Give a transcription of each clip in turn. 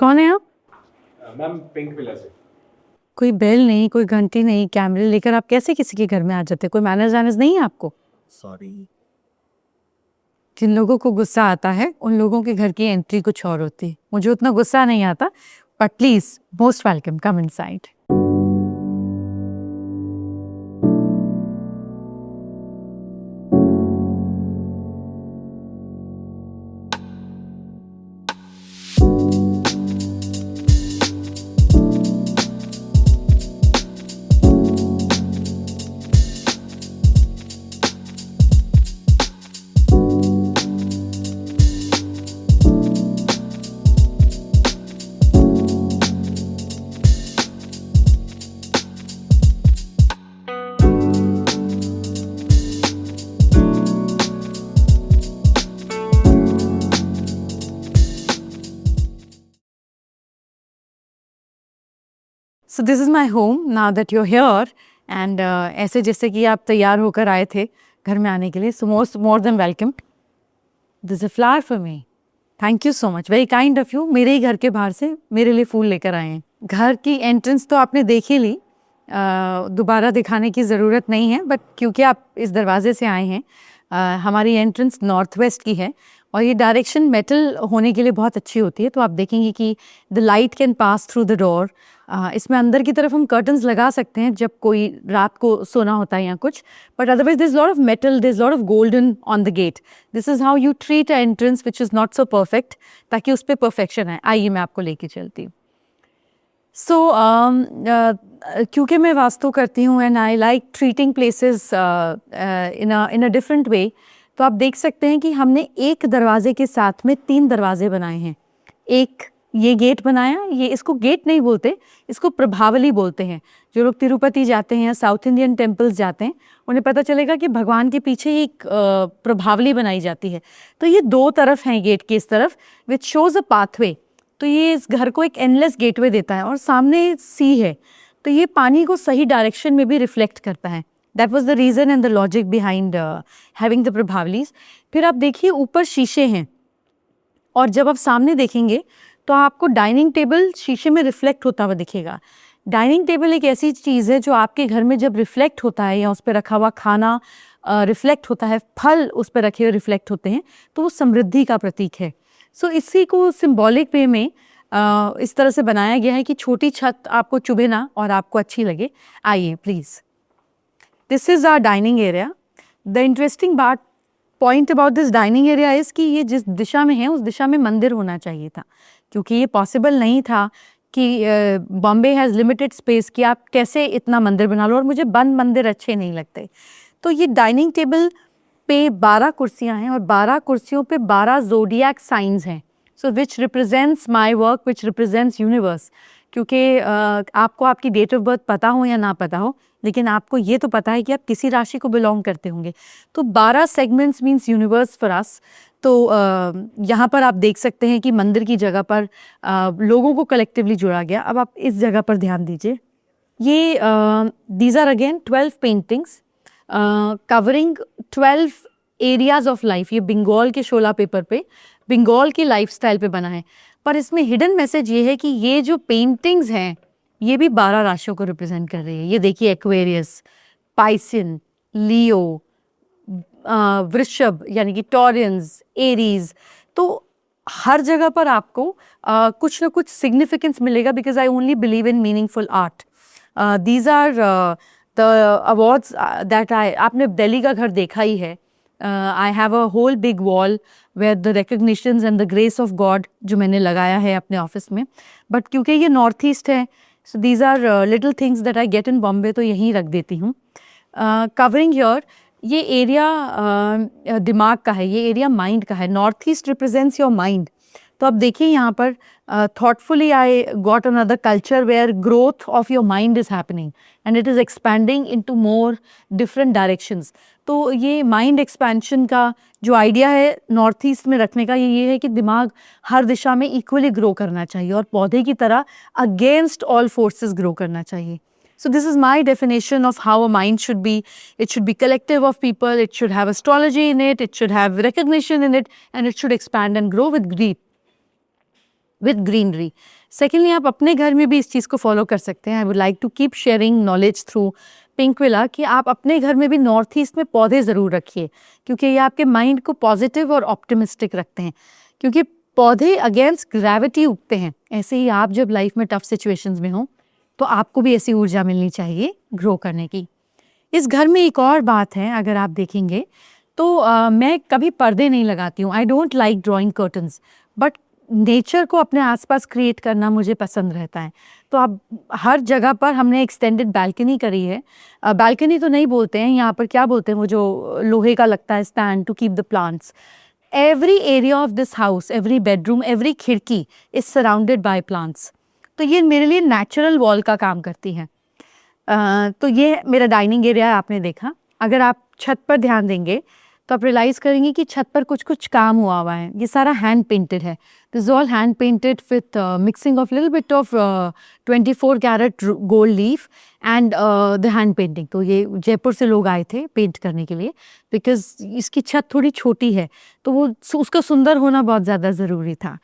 कौन है आप? मैम पिंक विला से। कोई बेल नहीं, कोई घंटी नहीं, कैमरे लेकर आप कैसे किसी के घर में आ जाते? कोई मैनर्स वैनर्स नहीं है आपको? सॉरी। जिन लोगों को गुस्सा आता है उन लोगों के घर की एंट्री कुछ और होती है। मुझे उतना गुस्सा नहीं आता, but please most welcome, come inside. So this is my home now that you here and ऐसे जैसे कि आप तैयार होकर आए थे घर में आने के लिए, so most more than welcome. This a flower for me. Thank you so much, very kind of you. मेरे ही घर के बाहर से मेरे लिए फूल लेकर आए हैं। घर की एंट्रेंस तो आपने देख ही ली, दोबारा दिखाने की ज़रूरत नहीं है, बट क्योंकि आप इस दरवाजे से आए हैं, हमारी एंट्रेंस नॉर्थ वेस्ट की है और ये डायरेक्शन मेटल होने के लिए बहुत अच्छी होती है। तो आप देखेंगे कि the light can pass through the door. इसमें अंदर की तरफ हम कर्टन्स लगा सकते हैं जब कोई रात को सोना होता है या कुछ, but otherwise this lot of metal, this lot of golden on the gate. This is how you treat a entrance which is not so perfect, ताकि उस पर परफेक्शन है। आइए मैं आपको लेके चलती हूँ। सो क्योंकि मैं वास्तु करती हूँ and I like treating places in a different way, तो आप देख सकते हैं कि हमने एक दरवाजे के साथ में 3 दरवाजे बनाए हैं। एक ये गेट बनाया, ये इसको गेट नहीं बोलते, इसको प्रभावली बोलते हैं। जो लोग तिरुपति जाते हैं या साउथ इंडियन टेम्पल्स जाते हैं, उन्हें पता चलेगा कि भगवान के पीछे एक प्रभावली बनाई जाती है। तो ये 2 तरफ हैं गेट के, इस तरफ विच शोज अ पाथवे। तो ये इस घर को एक एंडलेस गेटवे देता है और सामने सी है, तो ये पानी को सही डायरेक्शन में भी रिफ्लेक्ट करता है। That was the reason and the logic behind having the प्रभावलीज। फिर आप देखिए ऊपर शीशे हैं, और जब आप सामने देखेंगे तो आपको डाइनिंग टेबल शीशे में रिफ्लेक्ट होता हुआ दिखेगा। डाइनिंग टेबल एक ऐसी चीज़ है जो आपके घर में जब रिफ्लेक्ट होता है या उस पर रखा हुआ खाना रिफ्लेक्ट होता है, फल उस पर रखे हुए रिफ्लेक्ट होते हैं, तो वो समृद्धि का प्रतीक है। सो इसी को सिंबॉलिक वे में इस तरह से बनाया गया है कि छोटी छत आपको चुभे ना और आपको अच्छी लगे। आइए please, this is our dining area. The interesting point about this dining area is कि ये जिस दिशा में है उस दिशा में मंदिर होना चाहिए था, क्योंकि ये पॉसिबल नहीं था कि बॉम्बे हैज़ लिमिटेड स्पेस कि आप कैसे इतना मंदिर बना लो, और मुझे बंद मंदिर अच्छे नहीं लगते। तो ये डाइनिंग टेबल पे 12 कुर्सियाँ हैं और 12 कुर्सियों पे 12 ज़ोडिएक साइंस हैं, so which represents my work, which represents universe. क्योंकि आपको आपकी डेट ऑफ बर्थ पता हो या ना पता हो, लेकिन आपको ये तो पता है कि आप किसी राशि को बिलोंग करते होंगे। तो 12 segments means universe for us. तो यहाँ पर आप देख सकते हैं कि मंदिर की जगह पर लोगों को कलेक्टिवली जोड़ा गया। अब आप इस जगह पर ध्यान दीजिए, ये these are again 12 paintings covering 12 areas of life. ये बंगाल के शोला पेपर पे, बंगाल की लाइफस्टाइल पे बना है। पर इसमें हिडन मैसेज ये है कि ये जो पेंटिंग्स हैं ये भी 12 राशियों को रिप्रेजेंट कर रही है। ये देखिए, एक्वेरियस, पाइसिन, लियो, वृषभ यानी कि टॉरियंस, एरीज। तो हर जगह पर आपको कुछ ना कुछ सिग्निफिकेंस मिलेगा, because I only believe in meaningful art. These are the awards that आपने दिल्ली का घर देखा ही है। I have a whole big wall where the recognitions and the grace of God जो मैंने लगाया है अपने ऑफिस में। बट क्योंकि ये नॉर्थ ईस्ट है, so these are little things that I get in Bombay, तो यहीं रख देती हूँ। कवरिंग योर, ये एरिया दिमाग का है, ये एरिया माइंड का है। North east represents your mind. तो अब देखिए यहाँ पर thoughtfully I got another culture where growth of your mind is happening and it is expanding into more different directions. तो ये माइंड एक्सपेंशन का जो आइडिया है नॉर्थ ईस्ट में रखने का, ये है कि दिमाग हर दिशा में इक्वली ग्रो करना चाहिए और पौधे की तरह अगेंस्ट ऑल फोर्सेस ग्रो करना चाहिए। So this is my definition of how a mind should be. It should be collective of people, it should have astrology in it should have recognition in it, and it should expand and grow with grief. With greenery. Secondly, आप अपने घर में भी इस चीज़ को follow कर सकते हैं। I would like to keep sharing knowledge through pink villa कि आप अपने घर में भी नॉर्थ ईस्ट में पौधे ज़रूर रखिए, क्योंकि ये आपके माइंड को पॉजिटिव और ऑप्टिमिस्टिक रखते हैं। क्योंकि पौधे अगेंस्ट ग्रेविटी उगते हैं। ऐसे ही आप जब लाइफ में टफ सिचुएशंस में हो तो आपको भी ऐसी ऊर्जा मिलनी चाहिए ग्रो करने की। इस घर में एक और बात है, अगर आप देखेंगे तो मैं कभी पर्दे नहीं लगाती हूँ। I don't like drawing curtains, but nature को अपने आसपास क्रिएट करना मुझे पसंद रहता है। तो अब हर जगह पर हमने एक्सटेंडेड बालकनी करी है। बालकनी तो नहीं बोलते हैं, यहाँ पर क्या बोलते हैं, वो जो लोहे का लगता है stand to keep the plants. Every area of this house, every bedroom, every खिड़की इज सराउंडेड बाय प्लांट्स। तो ये मेरे लिए नेचुरल वॉल का काम करती है। तो ये मेरा डाइनिंग एरिया है, आपने देखा। अगर आप छत पर ध्यान देंगे तो आप रियलाइज़ करेंगे कि छत पर कुछ कुछ काम हुआ है। ये सारा हैंड पेंटेड है। This all hand painted with mixing of little bit of 24 carat gold leaf and the hand painting. तो ये जयपुर से लोग आए थे पेंट करने के लिए, बिकॉज इसकी छत थोड़ी छोटी है तो वो उसका सुंदर होना बहुत ज़्यादा ज़रूरी था।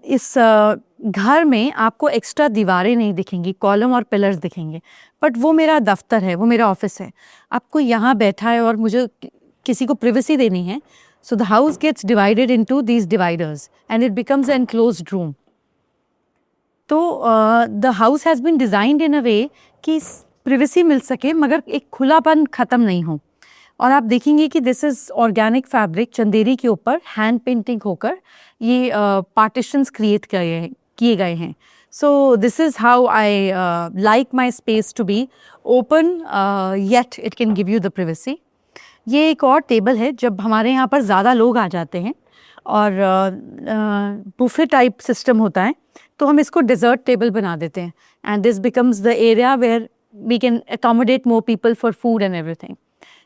इस घर में आपको एक्स्ट्रा दीवारें नहीं दिखेंगी, कॉलम और पिलर्स दिखेंगे, बट वो मेरा दफ्तर है, वो मेरा ऑफिस है। आपको यहाँ बैठा है और मुझे किसी को प्रिवेसी देनी है, so the house gets divided into these dividers and it becomes an enclosed room. तो the house has been designed in a way कि प्रिवेसी मिल सके मगर एक खुलापन ख़त्म नहीं हो। और आप देखेंगे कि this is organic fabric, Chanderi के ऊपर हैंड पेंटिंग होकर ये पार्टीशंस क्रिएट किए गए हैं। So this is how I like my space to be open yet it can give you the privacy. ये एक और टेबल है, जब हमारे यहाँ पर ज़्यादा लोग आ जाते हैं और बुफे टाइप सिस्टम होता है तो हम इसको डिज़र्ट टेबल बना देते हैं and this becomes the area where we can accommodate more people for food and everything.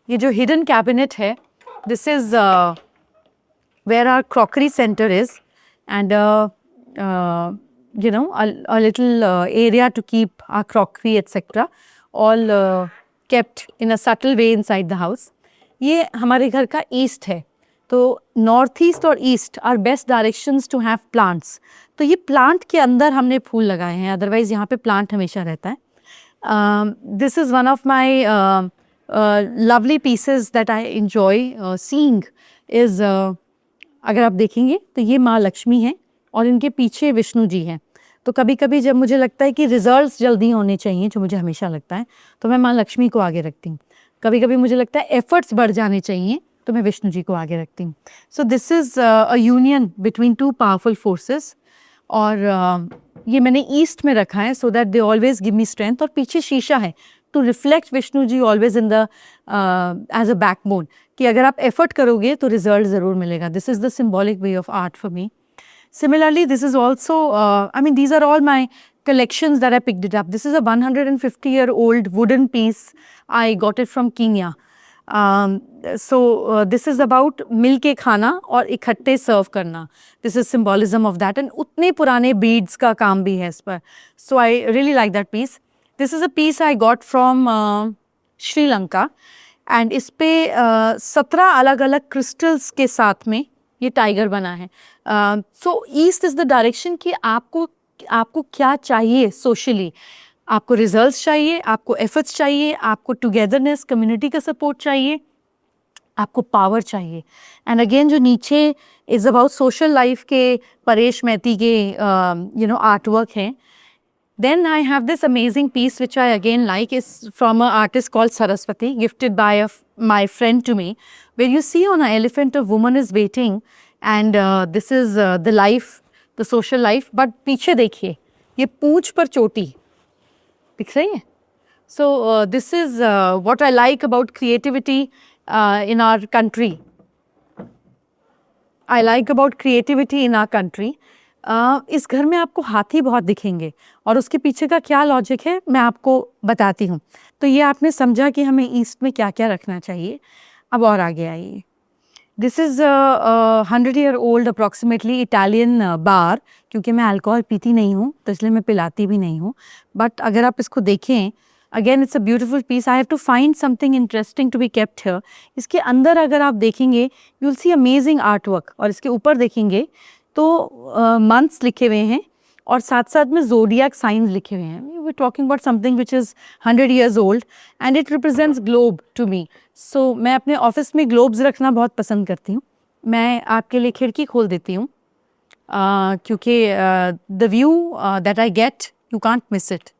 ये जो हिडन कैबिनेट है, this is where our crockery centre is and you know a little area to keep our crockery etc. all kept in a subtle way inside the house. ये हमारे घर का east है, तो north east और east are best directions to have plants. तो ये plant के अंदर हमने फूल लगाए हैं, अदरवाइज यहाँ पे प्लांट हमेशा रहता है। This is one of my lovely pieces that I enjoy seeing is, अगर आप देखेंगे तो ये माँ लक्ष्मी है और इनके पीछे विष्णु जी हैं। तो कभी कभी जब मुझे लगता है कि रिजल्ट्स जल्दी होने चाहिए, जो मुझे हमेशा लगता है, तो मैं माँ लक्ष्मी को आगे रखती हूँ। कभी कभी मुझे लगता है एफर्ट्स बढ़ जाने चाहिए तो मैं विष्णु जी को आगे रखती हूँ। So this is a union between two powerful forces. और ये मैंने ईस्ट में रखा है so that they always give me strength. और पीछे शीशा है to reflect Vishnu ji always in the as a backbone, कि अगर आप एफर्ट करोगे तो रिजल्ट ज़रूर मिलेगा। This is the symbolic way of art for me. Similarly, this is also, I mean, these are all my collections that I picked it up. This is a 150-year-old wooden piece. I got it from Kenya. This is about मिल के खाना और इकट्ठे सर्व करना. This is symbolism of that. And उतने पुराने beads का काम भी है इस पर. So I really like that piece. This is a piece I got from Sri Lanka. And इस पे 17 अलग अलग क्रिस्टल्स के साथ में ये टाइगर बना है. सो ईस्ट इज़ द डायरेक्शन कि आपको क्या चाहिए सोशली. आपको रिजल्ट्स चाहिए, आपको एफर्ट्स चाहिए, आपको टुगेदरनेस, कम्युनिटी का सपोर्ट चाहिए, आपको पावर चाहिए. एंड अगेन जो नीचे इज़ अबाउट सोशल लाइफ के परेश मैती के आर्ट वर्क हैं. Then I have this amazing piece which I again like, is from an artist called Saraswati, gifted by my friend to me, where you see on an elephant a woman is waiting and this is the life, the social life. But पीछे देखिए, ये पूंछ पर चोटी दिख रही है. So this is what I like about creativity in our country. I like about creativity in our country. इस घर में आपको हाथी बहुत दिखेंगे और उसके पीछे का क्या लॉजिक है मैं आपको बताती हूँ. तो ये आपने समझा कि हमें ईस्ट में क्या क्या रखना चाहिए. अब और आगे आइए. This is 100-year-old approximately Italian bar. क्योंकि मैं अल्कोहल पीती नहीं हूँ तो इसलिए मैं पिलाती भी नहीं हूँ. बट अगर आप इसको देखें, again it's a beautiful piece. I have to find something interesting to be kept here. इसके अंदर अगर आप देखेंगे you will see amazing art work. और इसके ऊपर देखेंगे तो मंथ्स लिखे हुए हैं और साथ साथ में जोडियाक साइंस लिखे हुए हैं. We talking about something which is 100 years old and it represents globe to me. सो मैं अपने ऑफिस में ग्लोब्स रखना बहुत पसंद करती हूँ. मैं आपके लिए खिड़की खोल देती हूँ क्योंकि the view that I get you can't miss it.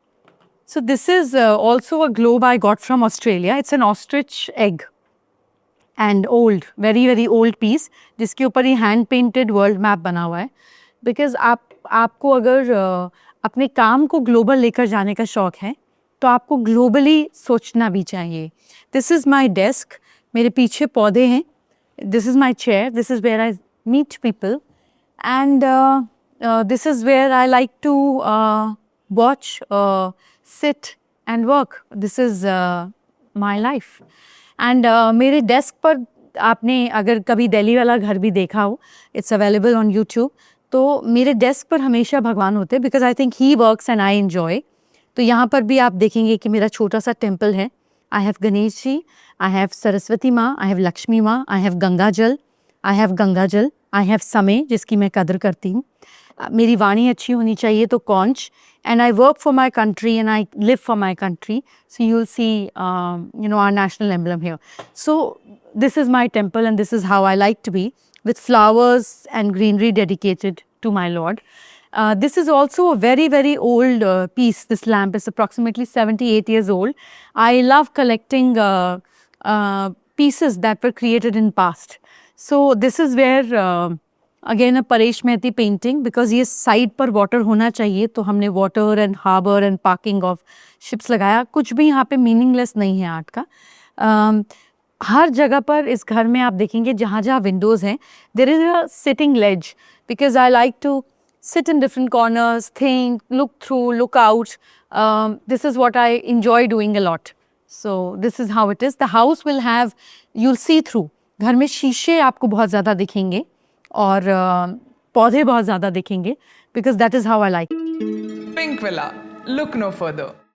So this is also a globe I got from Australia. It's an ostrich egg and old, very very old piece जिसके ऊपर ये hand painted world map बना हुआ है. Because आपको अगर अपने काम को global लेकर जाने का शौक है तो आपको globally सोचना भी चाहिए. This is my desk. मेरे पीछे पौधे हैं. This is my chair. This is where I meet people. And this is where I like to watch, sit and work. This is my life. And मेरे desk पर आपने अगर कभी दिल्ली वाला घर भी देखा हो, it's available on YouTube. तो मेरे डेस्क पर हमेशा भगवान होते हैं because I think he works and I enjoy. तो यहाँ पर भी आप देखेंगे कि मेरा छोटा सा टेम्पल है. I have Ganesh ji, I have Saraswati माँ, I have लक्ष्मी माँ, I have गंगा जल, I have समय जिसकी मैं कदर करती हूँ. मेरी वाणी अच्छी होनी चाहिए तो कौंच. And I work for my country and I live for my country. So you'll see, our national emblem here. So this is my temple and this is how I like to be, with flowers and greenery dedicated to my Lord. This is also a very, very old piece. This lamp is approximately 78 years old. I love collecting pieces that were created in past. So this is where again a Paresh Maity painting, because ये side पर water होना चाहिए तो हमने water and harbour and parking of ships लगाया. कुछ भी यहाँ पे मीनिंगलेस नहीं है आर्ट का. हर जगह पर इस घर में आप देखेंगे जहाँ जहाँ विंडोज़ हैं there is a sitting ledge, because I like to sit in different corners, think, look through, look out. This is what I enjoy doing a lot. So this is how it is. The house will have, you'll see through. घर में शीशे आपको बहुत ज़्यादा दिखेंगे और पौधे बहुत ज़्यादा दिखेंगे, because that is how I like. Pink Villa. Look no further.